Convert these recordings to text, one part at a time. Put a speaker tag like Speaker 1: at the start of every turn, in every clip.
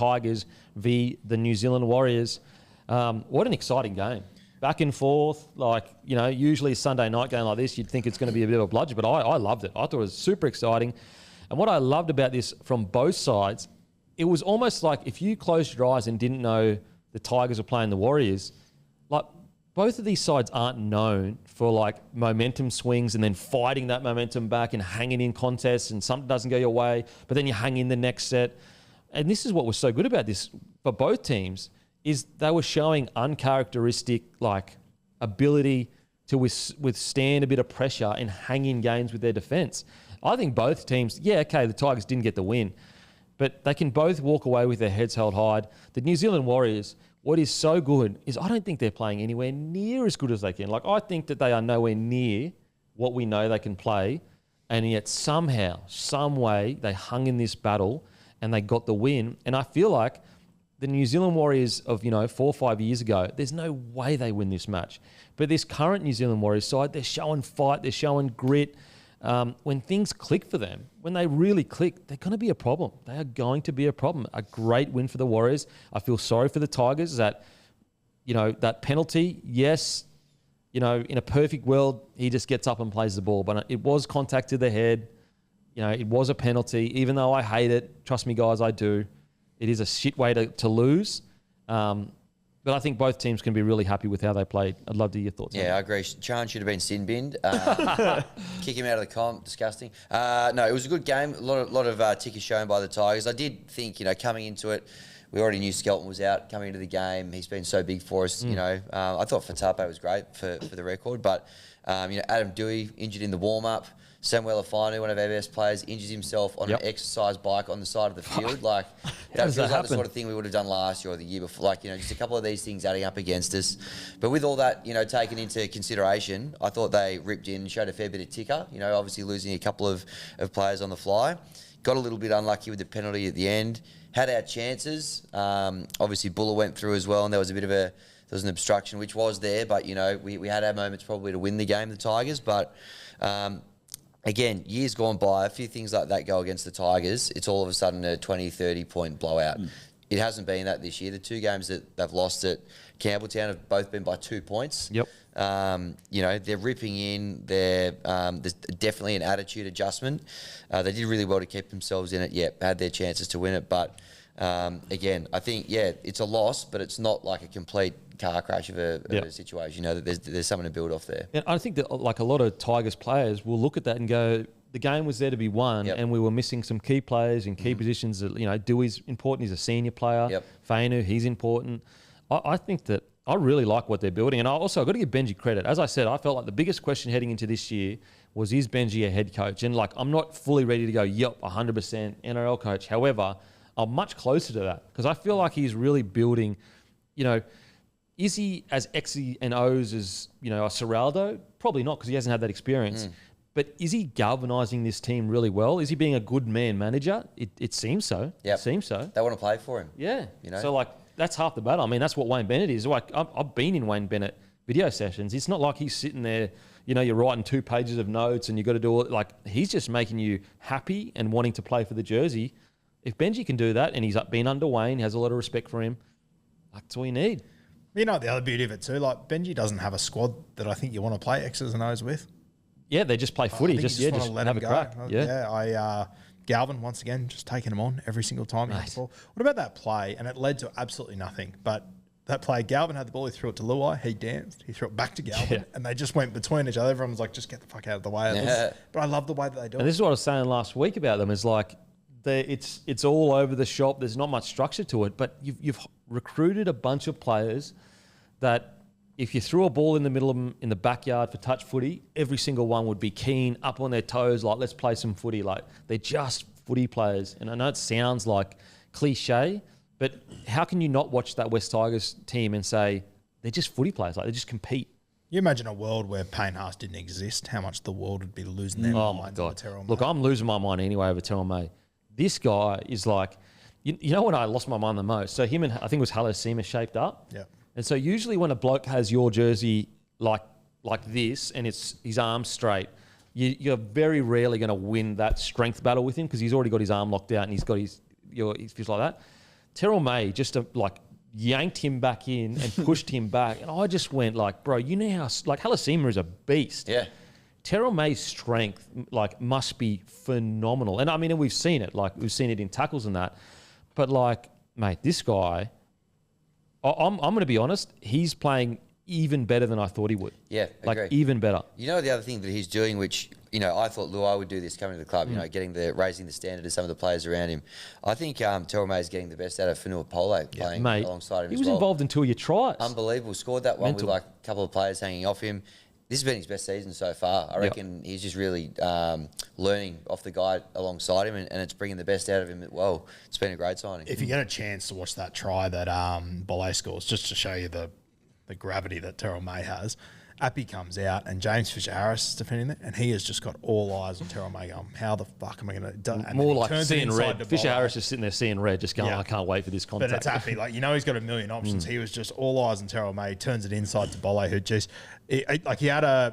Speaker 1: Tigers v the New Zealand Warriors. What an exciting game. Back and forth, usually a Sunday night game like this, you'd think it's going to be a bit of a bludgeon, but I loved it. I thought it was super exciting. And what I loved about this from both sides, it was almost like if you closed your eyes and didn't know the Tigers were playing the Warriors, like both of these sides aren't known for momentum swings and then fighting that momentum back and hanging in contests and something doesn't go your way, but then you hang in the next set. And this is what was so good about this for both teams, is they were showing uncharacteristic ability to withstand a bit of pressure and hang in games with their defence. I think both teams, the Tigers didn't get the win, but they can both walk away with their heads held high. The New Zealand Warriors, what is so good is I don't think they're playing anywhere near as good as they can. I think that they are nowhere near what we know they can play, and yet somehow, some way, they hung in this battle and they got the win. And I feel like the New Zealand Warriors of 4 or 5 years ago, there's no way they win this match. But this current New Zealand Warriors side, they're showing fight, they're showing grit. When things click for them, when they really click, they're going to be a problem. They are going to be a problem. A great win for the Warriors. I feel sorry for the Tigers that, that penalty, yes, in a perfect world, he just gets up and plays the ball. But it was contact to the head. It was a penalty. Even though I hate it, trust me, guys, I do. It is a shit way to lose. But I think both teams can be really happy with how they played. I'd love to hear your thoughts.
Speaker 2: Yeah, I agree. Chan should have been sin binned. Kick him out of the comp. Disgusting. No, it was a good game. A lot of tickers shown by the Tigers. I did think, coming into it, we already knew Skelton was out coming into the game. He's been so big for us. I thought Fatape was great for the record, but Adam Dewey injured in the warm up. Samuel Afanu, one of our best players, injures himself on an exercise bike on the side of the field. That feels like the sort of thing we would have done last year or the year before. Just a couple of these things adding up against us. But with all that, taken into consideration, I thought they ripped in and showed a fair bit of ticker. Obviously losing a couple of players on the fly. Got a little bit unlucky with the penalty at the end. Had our chances. Obviously Buller went through as well, and there was an obstruction, which was there. But, we had our moments probably to win the game, the Tigers. But... again, years gone by, a few things like that go against the Tigers. It's all of a sudden a 20, 30-point blowout. It hasn't been that this year. The two games that they've lost at Campbelltown have both been by 2 points.
Speaker 1: Yep.
Speaker 2: They're ripping in. There's definitely an attitude adjustment. They did really well to keep themselves in it. Yeah, had their chances to win it. But, again, I think, it's a loss, but it's not like a complete car crash of a situation. That there's something to build off there.
Speaker 1: And I think that a lot of Tigers players will look at that and go, the game was there to be won, and we were missing some key players in key positions. Dewey's important. He's a senior player.
Speaker 2: Yep.
Speaker 1: Fainu, he's important. I think that I really like what they're building. And I've got to give Benji credit. As I said, I felt like the biggest question heading into this year was, is Benji a head coach? And I'm not fully ready to go, 100% NRL coach. However, I'm much closer to that because I feel like he's really building, is he as X's and O's as, a Serraldo? Probably not, because he hasn't had that experience. But is he galvanising this team really well? Is he being a good man manager? It seems so.
Speaker 2: Yep.
Speaker 1: It seems so.
Speaker 2: They want to play for him.
Speaker 1: Yeah. So, that's half the battle. I mean, that's what Wayne Bennett is. I've been in Wayne Bennett video sessions. It's not like he's sitting there, you're writing 2 pages of notes and you've got to do all, he's just making you happy and wanting to play for the jersey. If Benji can do that, and he's been under Wayne, has a lot of respect for him, that's all you need.
Speaker 3: The other beauty of it too, Benji doesn't have a squad that I think you want to play X's and O's with.
Speaker 1: Yeah, they just play footy.
Speaker 3: Just let
Speaker 1: have
Speaker 3: him
Speaker 1: a
Speaker 3: go.
Speaker 1: crack.
Speaker 3: Galvin, once again, just taking him on every single time he had the ball. What about that play? And it led to absolutely nothing. But that play, Galvin had the ball, he threw it to Luai, he danced, he threw it back to Galvin, and they just went between each other. Everyone was like, just get the fuck out of the way of this. But I love the way that they do it.
Speaker 1: And this is what I was saying last week about them, is it's all over the shop. There's not much structure to it, but you've recruited a bunch of players that if you threw a ball in the middle of them in the backyard for touch footy, every single one would be keen, up on their toes, let's play some footy. They're just footy players. And I know it sounds like cliche, but how can you not watch that West Tigers team and say they're just footy players? They just compete.
Speaker 3: You imagine a world where Payne Haas didn't exist, how much the world would be losing their minds.
Speaker 1: Oh, my God.
Speaker 3: Terrell May.
Speaker 1: Look, I'm losing my mind anyway over Terrell May. This guy is you know when I lost my mind the most? So him and, I think it was Halasima, shaped up.
Speaker 3: Yeah.
Speaker 1: And so usually when a bloke has your jersey like this and it's his arms straight, you're very rarely going to win that strength battle with him because he's already got his arm locked out and he's got he feels like that. Terrell May just yanked him back in and pushed him back. And I just went like, bro, you know how, like, Halasima is a beast.
Speaker 2: Yeah.
Speaker 1: Terrell May's strength, like, must be phenomenal. And I mean, we've seen it. Like, we've seen it in tackles and that. But, like, mate, this guy, I'm going to be honest, he's playing even better than I thought he would.
Speaker 2: Yeah,
Speaker 1: like,
Speaker 2: agree.
Speaker 1: even better.
Speaker 2: You know, the other thing that he's doing, which, I thought Luai would do this coming to the club, raising the standard of some of the players around him. I think Terrell May is getting the best out of Fanua Pole playing alongside him.
Speaker 1: He was involved in 2 of your tries.
Speaker 2: Unbelievable. Scored that one with like a couple of players hanging off him. This has been his best season so far. I reckon he's just really learning off the guy alongside him, and it's bringing the best out of him. Well, it's been a great signing.
Speaker 3: If you get a chance to watch that try that Bloke scores, just to show you the gravity that Terrell May has, Appy comes out and James Fisher-Harris is defending it, and he has just got all eyes on Terrell May going, how the fuck am I going to...
Speaker 1: More like seeing red. Fisher-Harris is sitting there seeing red, just going, I can't wait for this contact.
Speaker 3: But it's Appy. Like, he's got a million options. He was just all eyes on Terrell May, turns it inside to Bloke, who just... he had I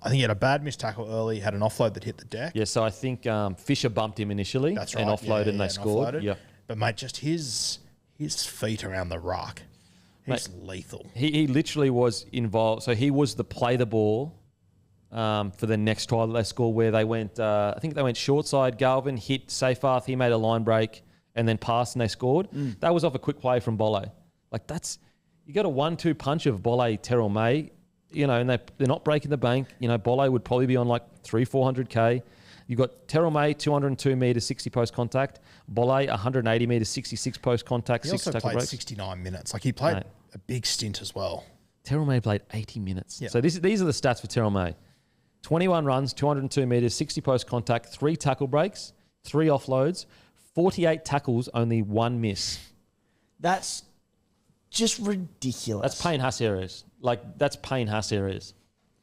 Speaker 3: think he had a bad missed tackle early, had an offload that hit the deck.
Speaker 1: Yeah, so I think Fisher bumped him initially.
Speaker 3: That's right.
Speaker 1: And offloaded and they scored. Yeah.
Speaker 3: But, mate, just his feet around the ruck... He's lethal.
Speaker 1: He literally was involved. So he was the play the ball for the next try that they scored, where they went, I think they went short side. Galvin hit Seyfarth. He made a line break and then passed and they scored. That was off a quick play from Bloke. Like, you got a 1-2 punch of Bloke, Terrell May, and they're not breaking the bank. Bloke would probably be on like 300-400K. You've got Terrell May, 202 metres, 60 post contact. Bloke, 180 metres, 66 post contact,
Speaker 3: he
Speaker 1: 6
Speaker 3: also
Speaker 1: tackle
Speaker 3: played
Speaker 1: breaks.
Speaker 3: 69 minutes. Like, he played a big stint as well.
Speaker 1: Terrell May played 80 minutes.
Speaker 3: Yeah.
Speaker 1: So these are the stats for Terrell May. 21 runs, 202 metres, 60 post contact, 3 tackle breaks, 3 offloads, 48 tackles, only 1 miss.
Speaker 4: That's just ridiculous.
Speaker 1: That's Payne Haas areas. Like, that's Payne Haas areas.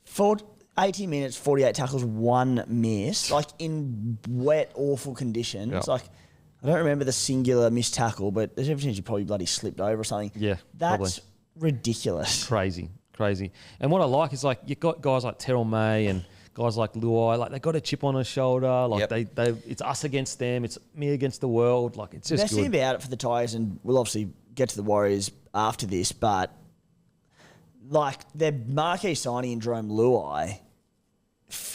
Speaker 4: For 80 minutes, 48 tackles, 1 miss. Like, in wet, awful conditions.
Speaker 1: Yep.
Speaker 4: Like, I don't remember the singular missed tackle, but there's every chance you probably bloody slipped over or something.
Speaker 1: Yeah,
Speaker 4: That's ridiculous.
Speaker 1: Crazy. And what I like is, like, you've got guys like Terrell May and guys like Luai, like, they got a chip on his shoulder. Like, they it's us against them. It's me against the world. Like, it's just
Speaker 4: Best thing about it for the Tigers, and we'll obviously get to the Warriors after this, but, like, their marquee signing in Terrell May,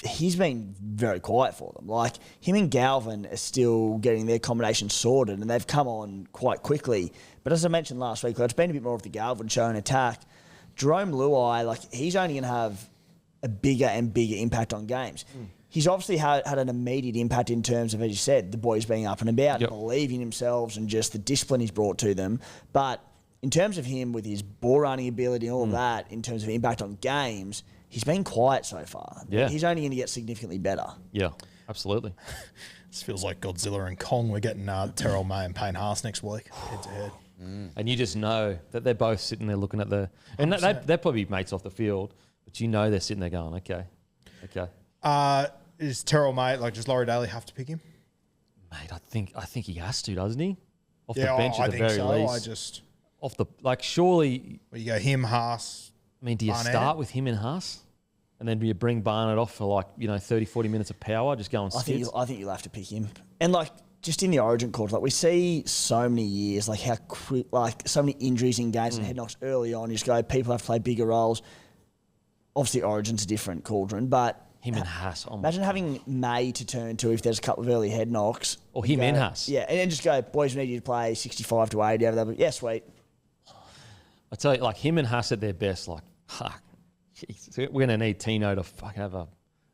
Speaker 4: he's been very quiet for them. Like, him and Galvin are still getting their combination sorted, and they've come on quite quickly. But as I mentioned last week, it's been a bit more of the Galvin show in attack. Jerome Luai, like, he's only going to have a bigger and bigger impact on games. He's obviously had an immediate impact in terms of, as you said, the boys being up and about, believing in themselves, and just the discipline he's brought to them. But in terms of him with his ball running ability and all of that, in terms of impact on games, he's been quiet so far.
Speaker 1: Yeah.
Speaker 4: He's only going to get significantly better.
Speaker 1: Yeah, absolutely.
Speaker 3: This feels like Godzilla and Kong. We're getting Terrell May and Payne Haas next week, head to head.
Speaker 1: And you just know that they're both sitting there looking at the... And they're probably mates off the field, but they're sitting there going, okay.
Speaker 3: Is Terrell May, like, does Laurie Daly have to pick him?
Speaker 1: Mate, I think he has to, doesn't he? Off the
Speaker 3: Yeah,
Speaker 1: bench
Speaker 3: I
Speaker 1: at the
Speaker 3: think
Speaker 1: very
Speaker 3: so.
Speaker 1: least.
Speaker 3: I just...
Speaker 1: Off the... Like, surely...
Speaker 3: Well, you go him, Haas...
Speaker 1: I mean, do you
Speaker 3: Barnett?
Speaker 1: start with him and Haas? And then do you bring Barnett off for, like, 30, 40 minutes of power? Just go and
Speaker 4: I
Speaker 1: sit?
Speaker 4: think you'll have to pick him. And, like, just in the Origin quarter, like, we see so many years, like, how quick, like, so many injuries in games and head knocks early on. You just go, people have to play bigger roles. Obviously, Origin's a different cauldron, but...
Speaker 1: Him and Haas. Oh,
Speaker 4: imagine having May to turn to if there's a couple of early head knocks.
Speaker 1: Or him and Haas.
Speaker 4: Yeah, and then just go, boys, we need you to play 65 to 80 over there. But yeah, sweet.
Speaker 1: I tell you, like, him and Haas at their best, like, fuck. Jeez, we're going to need Tino to fucking have a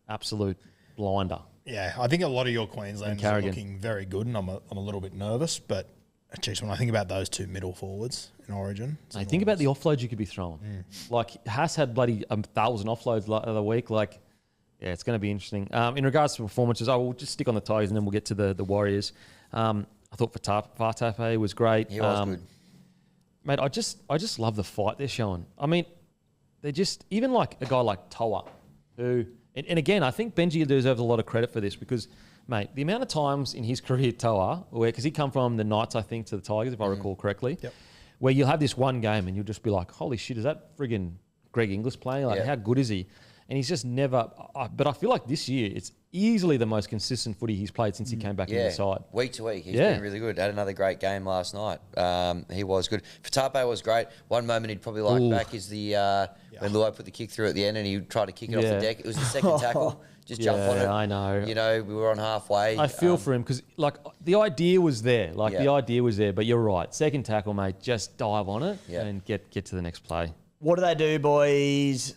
Speaker 1: absolute blinder.
Speaker 3: Yeah, I think a lot of your Queenslanders are
Speaker 1: Carrigan.
Speaker 3: looking very good, and I'm a little bit nervous. But, geez, when I think about those two middle forwards in Origin...
Speaker 1: Mate, think about the offloads you could be throwing. Like, Haas had bloody 1,000 offloads the other week. Like, yeah, it's going to be interesting. In regards to performances, I will just stick on the Tigers and then we'll get to the Warriors. I thought Fatape was great.
Speaker 2: He was good.
Speaker 1: Mate, I just love the fight they're showing. I mean, they're just... Even like a guy like Toa, who... And again, I think Benji deserves a lot of credit for this because, mate, the amount of times in his career, Toa, because he come from the Knights, I think, to the Tigers, if I recall correctly, where you'll have this one game and you'll just be like, holy shit, is that friggin' Greg Inglis playing? Like, how good is he? and he's just never. But I feel like this year it's easily the most consistent footy he's played since he came back in the side.
Speaker 2: Week to week, he's been really good. Had another great game last night. He was good. Fatape was great. One moment he'd probably like back is the when Luai put the kick through at the end and he tried to kick it off the deck. It was the second tackle. Just jump on it.
Speaker 1: I know.
Speaker 2: You know, we were on halfway.
Speaker 1: I feel for him because, like, the idea was there. The idea was there. But you're right. Second tackle, mate. Just dive on it and get to the next play.
Speaker 4: What do they do, boys?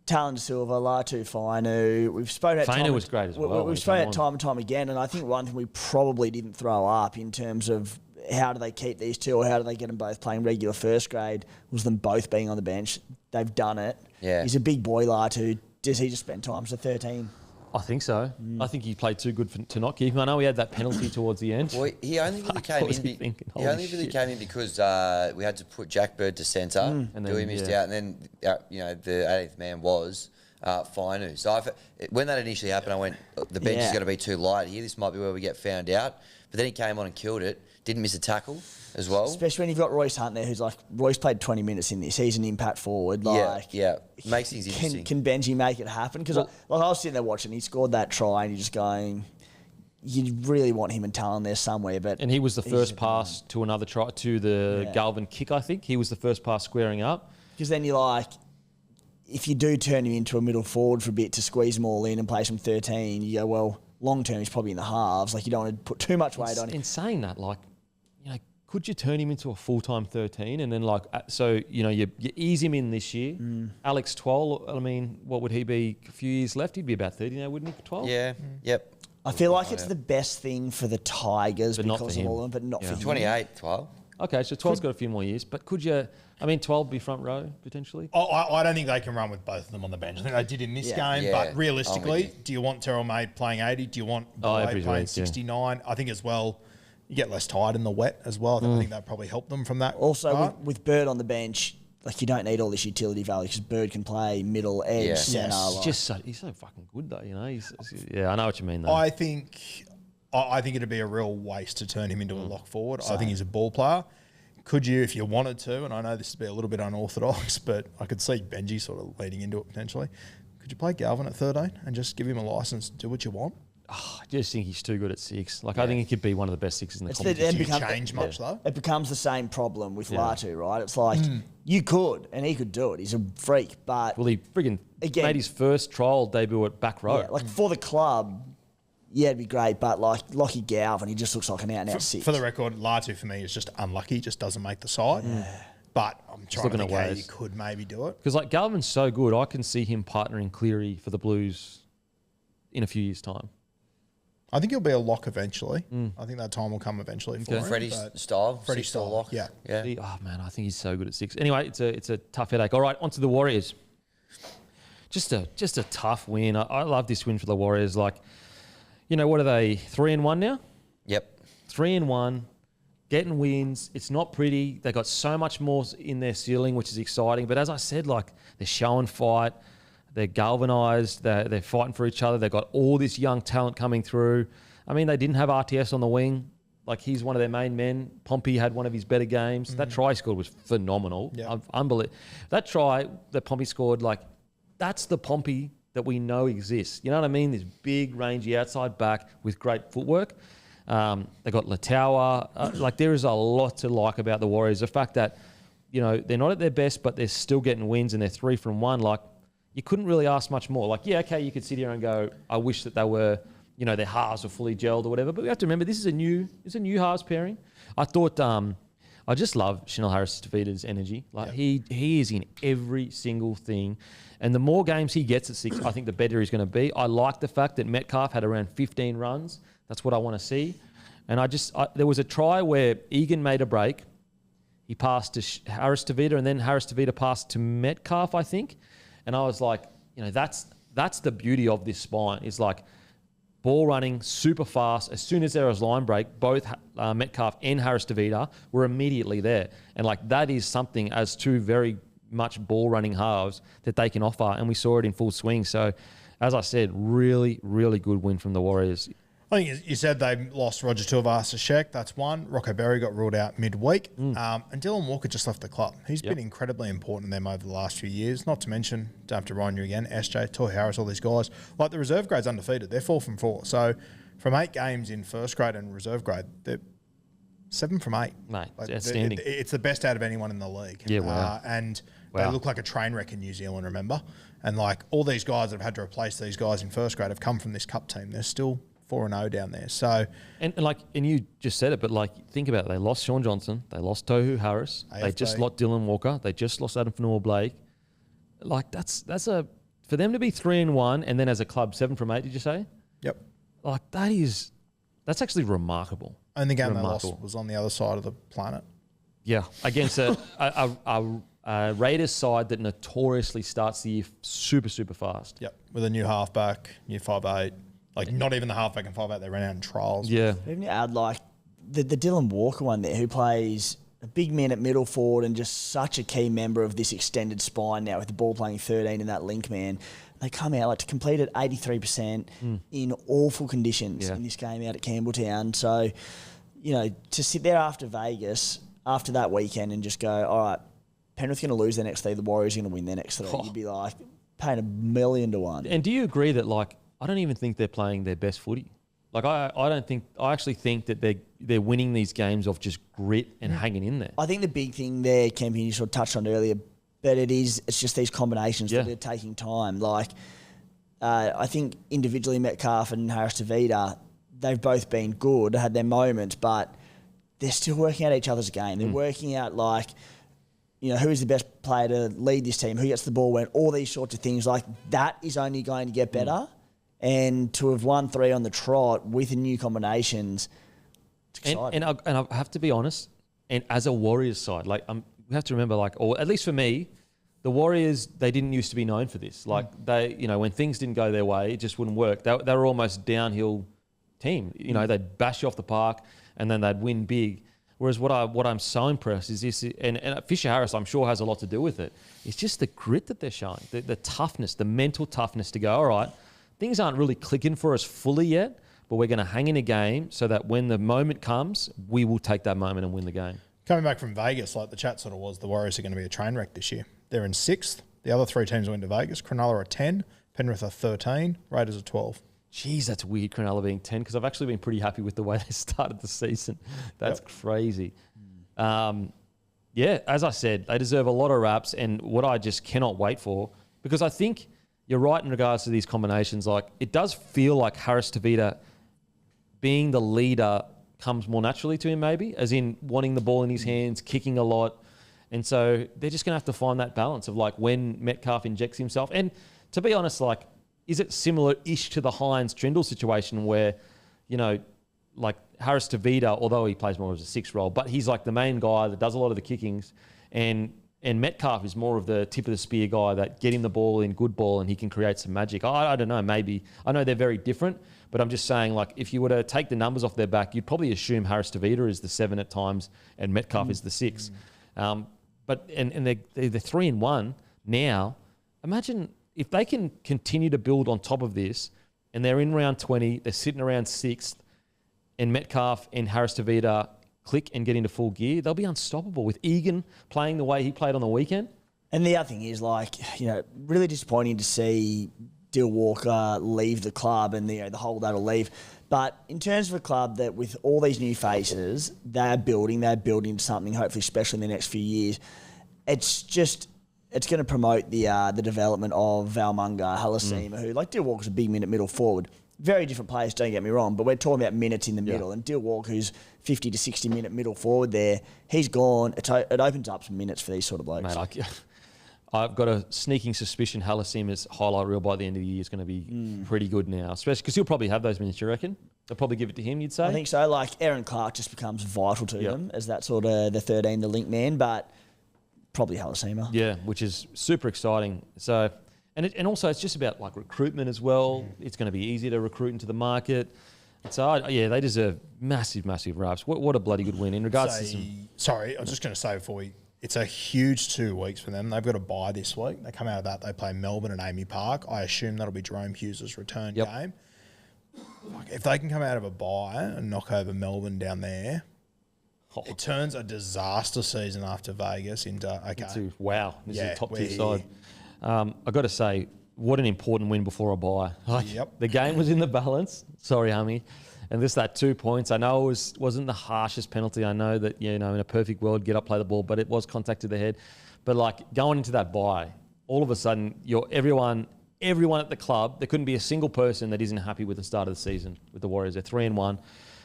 Speaker 4: Talon Silva, Latu Fainu. We've spoken about
Speaker 1: Fainu was great as well.
Speaker 4: We've spoken about time and time again, and I think one thing we probably didn't throw up in terms of how do they keep these two or how do they get them both playing regular first grade was them both being on the bench. They've done it.
Speaker 2: Yeah.
Speaker 4: He's a big boy, Latu. Does he just spend times to 13?
Speaker 1: I think so. I think he played too good to not keep him. I know he had that penalty towards the end.
Speaker 2: Well, he only really came in. He only really came in because we had to put Jack Bird to centre. And then he missed out, and then the 18th man was Fainu. So when that initially happened, I went, the bench is going to be too light here. This might be where we get found out. But then he came on and killed it. Didn't miss a tackle as well.
Speaker 4: Especially when you've got Royce Hunt there, who's like, Royce played 20 minutes in this. He's an impact forward.
Speaker 2: Makes things interesting.
Speaker 4: Can Benji make it happen? Because I was sitting there watching, he scored that try and you're just going, you really want him and Talon there somewhere. And
Speaker 1: he was the first pass to another try, to the Galvin kick, I think. He was the first pass squaring up.
Speaker 4: Because then you're like, if you do turn him into a middle forward for a bit to squeeze them all in and place him 13, you go, well, long term he's probably in the halves. Like, you don't want to put too much weight on him.
Speaker 1: In saying that, like, could you turn him into a full-time 13 and then you ease him in this year? Alex Twal, I mean, what would he be? A few years left, he'd be about 30 now, wouldn't he? 12?
Speaker 2: Yeah. Yep.
Speaker 4: I feel like it's the best thing for the Tigers
Speaker 1: but
Speaker 4: because of all of them, but not for him.
Speaker 2: 28, 12.
Speaker 1: Okay, so 12's got a few more years, but could you? I mean, 12 be front row potentially.
Speaker 3: I don't think they can run with both of them on the bench. I think they did in this game, but realistically, do you want Terrell May playing 80? Do you want Bloke playing 69? I think as well, you get less tired in the wet as well. I think that probably helped them from that.
Speaker 4: Also, with Bird on the bench, like, you don't need all this utility value because Bird can play middle, edge, centre.
Speaker 1: He's so fucking good though, you know. I know what you mean though.
Speaker 3: I think it'd be a real waste to turn him into a lock forward. I think he's a ball player. Could you, if you wanted to, and I know this would be a little bit unorthodox, but I could see Benji sort of leading into it potentially. Could you play Galvin at 13 and just give him a license to do what you want?
Speaker 1: I just think he's too good at 6. Like, I think he could be one of the best 6s in the competition.
Speaker 3: Does it change much, though?
Speaker 4: It becomes the same problem with Latu, right? It's like, you could, and he could do it. He's a freak, but...
Speaker 1: Well, he friggin' made his first trial debut at back row.
Speaker 4: Yeah, like, for the club, it'd be great, but, like, Lockie Galvin, he just looks like an out-and-out 6.
Speaker 3: For the record, Latu, for me, is just unlucky. Just doesn't make the side. But I'm trying to think how you could maybe do it.
Speaker 1: Because, like, Galvin's so good, I can see him partnering Cleary for the Blues in a few years' time.
Speaker 3: I think he'll be a lock eventually. I think that time will come eventually for him.
Speaker 2: Freddie's style.
Speaker 3: Freddie's style.
Speaker 2: Lock.
Speaker 3: Yeah.
Speaker 1: Oh, man, I think he's so good at 6. Anyway, it's a tough headache. All right, on to the Warriors. Just a tough win. I love this win for the Warriors. Like, you know, what are they, 3-1 now?
Speaker 2: Yep.
Speaker 1: 3-1, getting wins. It's not pretty. They got so much more in their ceiling, which is exciting. But as I said, like, they're showing fight. They're galvanised. They're fighting for each other. They've got all this young talent coming through. I mean, they didn't have RTS on the wing. Like, he's one of their main men. Pompey had one of his better games. That try he scored was phenomenal.
Speaker 3: Yeah.
Speaker 1: Unbelievable. That try that Pompey scored, like, that's the Pompey that we know exists. You know what I mean? This big, rangy outside back with great footwork. They got Latawa. Like, there is a lot to like about the Warriors. The fact that, you know, they're not at their best, but they're still getting wins and they're 3 from 1. Like, you couldn't really ask much more. Like, yeah, okay, you could sit here and go, I wish that they were, you know, their halves were fully gelled or whatever. But we have to remember, this is a new halves pairing. I thought, I just love Chanel Harris-Tavita's energy. Like, he is in every single thing. And the more games he gets at 6, I think the better he's going to be. I like the fact that Metcalf had around 15 runs. That's what I want to see. And there was a try where Egan made a break. He passed to Harris-Tavita, and then Harris-Tavita passed to Metcalf, I think. And I was like, you know, that's the beauty of this spine. Is like ball running super fast. As soon as there was line break, both Metcalf and Harris-Tavita were immediately there. And like, that is something as two very much ball running halves that they can offer. And we saw it in full swing. So, as I said, really, really good win from the Warriors.
Speaker 3: I think you said they lost Roger Tuivasa-Sheck. That's one. Rocco Berry got ruled out midweek. And Dylan Walker just left the club. He's been incredibly important to them over the last few years. Not to mention, don't have to remind you again, SJ, Toy Harris, all these guys. Like the reserve grade's undefeated. They're 4 from 4. So from 8 games in first grade and reserve grade, they're 7 from 8.
Speaker 1: Mate, it's outstanding.
Speaker 3: It's the best out of anyone in the league.
Speaker 1: Yeah, wow.
Speaker 3: They look like a train wreck in New Zealand, remember? And like all these guys that have had to replace these guys in first grade have come from this cup team. They're still 4-0 down there. So
Speaker 1: and you just said it, but like think about it. They lost Sean Johnson. They lost Tohu Harris.
Speaker 3: AFB.
Speaker 1: They just lost Dylan Walker. They just lost Adam Fanua-Blake. Like that's a for them to be 3-1 and then as a club 7 from 8. Did you say?
Speaker 3: Yep.
Speaker 1: Like that's actually remarkable.
Speaker 3: Only game they lost was on the other side of the planet.
Speaker 1: Yeah, against a Raiders side that notoriously starts the year super, super fast.
Speaker 3: Yep, with a new halfback, new 5'8". Like not even the halfback and 5'8", they ran out in trials.
Speaker 1: Yeah.
Speaker 4: Even you add like the Dylan Walker one there, who plays a big man at middle forward and just such a key member of this extended spine now with the ball playing 13 and that link man. They come out like to complete at 83% in awful conditions in this game out at Campbelltown. So, you know, to sit there after Vegas, after that weekend and just go, all right, Penrith's going to lose their next 3, the Warriors are going to win their next 3. You'd be like, paying $1 million to 1.
Speaker 1: And do you agree that, like, I don't even think they're playing their best footy? Like, I actually think that they're winning these games off just grit and hanging in there.
Speaker 4: I think the big thing there, Kempy, you sort of touched on earlier, but it's just these combinations that are taking time. Like, I think individually Metcalf and Harris Tavita, they've both been good, had their moments, but they're still working out each other's game. They're working out, like, you know, who is the best player to lead this team, who gets the ball when, all these sorts of things. Like, that is only going to get better. And to have won 3 on the trot with the new combinations, it's exciting.
Speaker 1: And I have to be honest, and as a Warriors side, like, we have to remember, like, or at least for me, the Warriors, they didn't used to be known for this. Like, they, you know, when things didn't go their way, it just wouldn't work. They were almost downhill team. You know, they'd bash you off the park and then they'd win big. Whereas what I'm so impressed is this, and Fisher Harris, I'm sure, has a lot to do with it. It's just the grit that they're showing, the toughness, the mental toughness to go, all right, things aren't really clicking for us fully yet, but we're going to hang in a game so that when the moment comes, we will take that moment and win the game.
Speaker 3: Coming back from Vegas, like the chat sort of was, the Warriors are going to be a train wreck this year. They're in 6th. The other 3 teams went to Vegas. Cronulla are 10, Penrith are 13, Raiders are 12.
Speaker 1: Jeez, that's weird, Cronulla being 10, because I've actually been pretty happy with the way they started the season. That's crazy. Yeah, as I said, they deserve a lot of raps, and what I just cannot wait for, because I think you're right in regards to these combinations. Like, it does feel like Harris Tavita being the leader comes more naturally to him, maybe, as in wanting the ball in his hands, kicking a lot. And so they're just going to have to find that balance of, like, when Metcalf injects himself. And to be honest, like, is it similar-ish to the Hines-Trindle situation where, you know, like Harris Tavita, although he plays more as a 6 role, but he's like the main guy that does a lot of the kickings, and Metcalf is more of the tip of the spear guy that get him the ball in good ball and he can create some magic. I don't know, maybe. I know they're very different, but I'm just saying, like, if you were to take the numbers off their back, you'd probably assume Harris Tavita is the 7 at times and Metcalf is the 6. But they're 3-1 now. Imagine if they can continue to build on top of this, and they're in round 20, they're sitting around 6th, and Metcalf and Harris Tavita click and get into full gear, they'll be unstoppable with Egan playing the way he played on the weekend.
Speaker 4: And the other thing is, like, you know, really disappointing to see Dill Walker leave the club and the whole that'll leave. But in terms of a club that with all these new faces, they're building something hopefully special in the next few years. It's going to promote the development of Valmunga, Halasima, who, like, Dill Walker's a big minute middle forward. Very different players, don't get me wrong, but we're talking about minutes in the middle. And Dill Walker, who's 50 to 60 minute middle forward there, he's gone. It opens up some minutes for these sort of blokes.
Speaker 1: Mate, I've got a sneaking suspicion Halasima's highlight reel by the end of the year is going to be pretty good now, especially because he'll probably have those minutes, you reckon? They'll probably give it to him, you'd say?
Speaker 4: I think so. Like, Aaron Clark just becomes vital to them as that sort of the 13, the link man, but probably Halasima.
Speaker 1: Yeah, which is super exciting. So, and also it's just about, like, recruitment as well. It's going to be easier to recruit into the market. So, they deserve massive, massive raps. What a bloody good win in regards to some...
Speaker 3: Sorry, I was just going to say before we... It's a huge 2 weeks for them. They've got a bye this week. They come out of that. They play Melbourne and Amy Park. I assume that'll be Jerome Hughes' return game. if they can come out of a bye and knock over Melbourne down there, it turns a disaster season after Vegas into, okay.
Speaker 1: Wow, this is a top-tier side. I've got to say, what an important win before a bye. The game was in the balance. Sorry, Hummy. And this, that 2 points, I know it wasn't the harshest penalty. I know that, in a perfect world, get up, play the ball, but it was contact to the head. But, like, going into that bye, all of a sudden, everyone at the club, there couldn't be a single person that isn't happy with the start of the season with the Warriors. They're 3-1.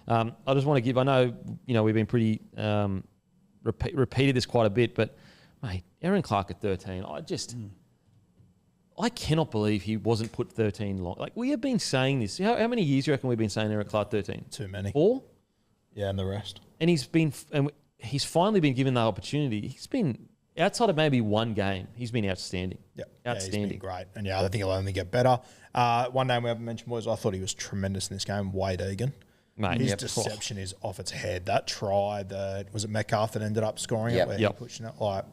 Speaker 1: I just want to give, I know, we've been pretty, repeated this quite a bit, but, mate, Aaron Clark at 13, I cannot believe he wasn't put 13 long. Like, we have been saying this. How many years do you reckon we've been saying Aaron Clark 13?
Speaker 3: Too many.
Speaker 1: 4?
Speaker 3: Yeah, and the rest.
Speaker 1: And he's finally been given that opportunity. He's been, outside of maybe one game, he's been outstanding.
Speaker 3: Yeah,
Speaker 1: outstanding.
Speaker 3: He's been great. And I think he'll only get better. One name we haven't mentioned was, I thought he was tremendous in this game, Wade Egan.
Speaker 1: Mate,
Speaker 3: his deception is off its head. That try, was it Metcalf that ended up scoring it? Where he pushed it? Like,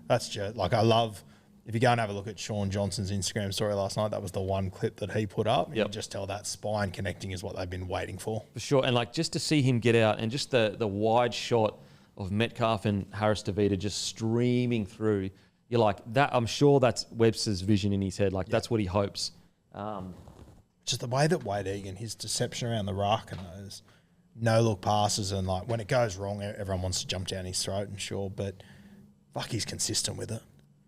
Speaker 3: that's just, like, I love... If you go and have a look at Sean Johnson's Instagram story last night, that was the one clip that he put up. And you just tell that spine connecting is what they've been waiting for.
Speaker 1: For sure. And, like, just to see him get out and just the wide shot of Metcalf and Harris DeVita just streaming through, you're like, that. I'm sure that's Webster's vision in his head. Like, that's what he hopes.
Speaker 3: Just the way that Wade Egan, his deception around the ruck and those no-look passes, and, like, when it goes wrong, everyone wants to jump down his throat, and sure, but fuck, he's consistent with it.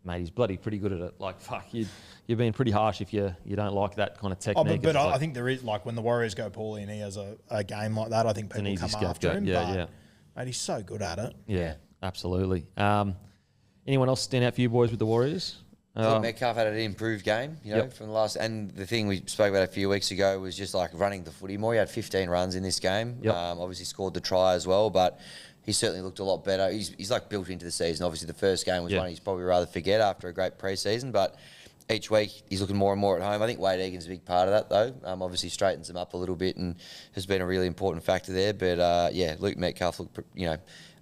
Speaker 1: Mate, he's bloody pretty good at it. Like, fuck, you're being pretty harsh if you don't like that kind of technique.
Speaker 3: But I think there is, like, when the Warriors go poorly and he has a game like that, I think people come after him. Mate, he's so good at it.
Speaker 1: Yeah, absolutely. Anyone else stand out for you boys with the Warriors?
Speaker 2: I thought Metcalf had an improved game, from the last. And the thing we spoke about a few weeks ago was just like running the footy more. He had 15 runs in this game. Obviously scored the try as well, but he certainly looked a lot better. He's like built into the season. Obviously, the first game was one he's probably rather forget after a great preseason, but each week he's looking more and more at home. I think Wade Egan's a big part of that, though. Obviously, straightens him up a little bit and has been a really important factor there. But Luke Metcalf looked,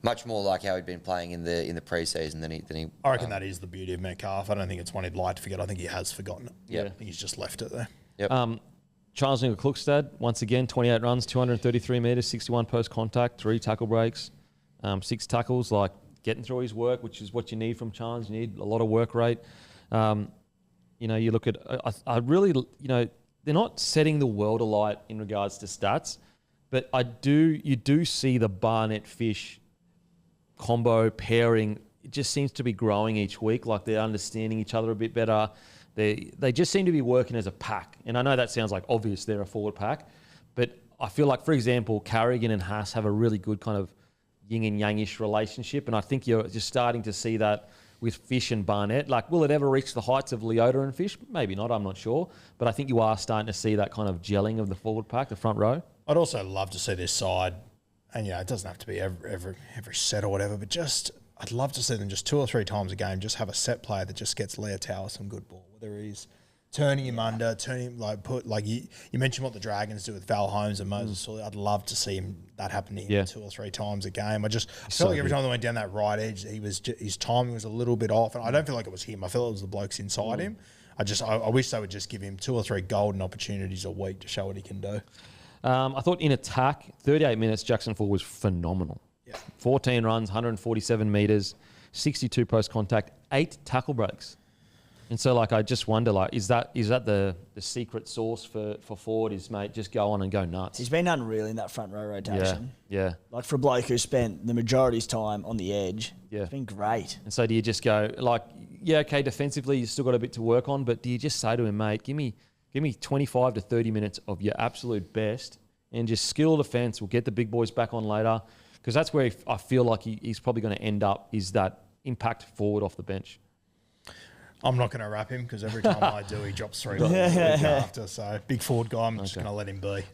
Speaker 2: much more like how he'd been playing in the preseason than he.
Speaker 3: I reckon that is the beauty of Metcalf. I don't think it's one he'd like to forget. I think he has forgotten it.
Speaker 2: Yeah,
Speaker 3: I think he's just left it there.
Speaker 2: Yep.
Speaker 1: Charles Klukstad, once again, 28 runs, 233 metres, 61 post contact, 3 tackle breaks. 6 tackles, like getting through his work, which is what you need from Charles. You need a lot of work rate. You look at, I really, they're not setting the world alight in regards to stats, but you do see the Barnett Fish combo pairing. It just seems to be growing each week. Like, they're understanding each other a bit better. They just seem to be working as a pack. And I know that sounds like obvious they're a forward pack, but I feel like, for example, Carrigan and Haas have a really good kind of yin and yangish relationship, and I think you're just starting to see that with Fish and Barnett. Like, will it ever reach the heights of Leota and Fish? Maybe not, I'm not sure. But I think you are starting to see that kind of gelling of the forward pack, the front row.
Speaker 3: I'd also love to see this side, and it doesn't have to be every set or whatever, but just I'd love to see them just 2 or 3 times a game just have a set player that just gets Leota some good ball, whether he's turning him under, you mentioned what the Dragons do with Val Holmes and Moses Sully. I'd love to see that happen to him 2 or 3 times a game. I felt like every time they went down that right edge, his timing was a little bit off, and I don't feel like it was him. I feel it was the blokes inside him. I wish they would just give him 2 or 3 golden opportunities a week to show what he can do.
Speaker 1: I thought in attack, 38 minutes, Jackson Full was phenomenal. 14 runs, 147 metres, 62 post contact, 8 tackle breaks. And so, like, I just wonder, like, is that the secret sauce for forward? Is, mate, just go on and go nuts.
Speaker 4: He's been unreal in that front row rotation.
Speaker 1: Yeah.
Speaker 4: Like, for a bloke who spent the majority of his time on the edge, it's been great.
Speaker 1: And so do you just go, like, okay, defensively you've still got a bit to work on, but do you just say to him, mate, give me 25 to 30 minutes of your absolute best and just skill defence. We'll get the big boys back on later, because that's where I feel like he's probably going to end up, is that impact forward off the bench.
Speaker 3: I'm not going to wrap him, because every time I do, he drops 3 balls the week after. So, big forward guy, I'm just going to let him be.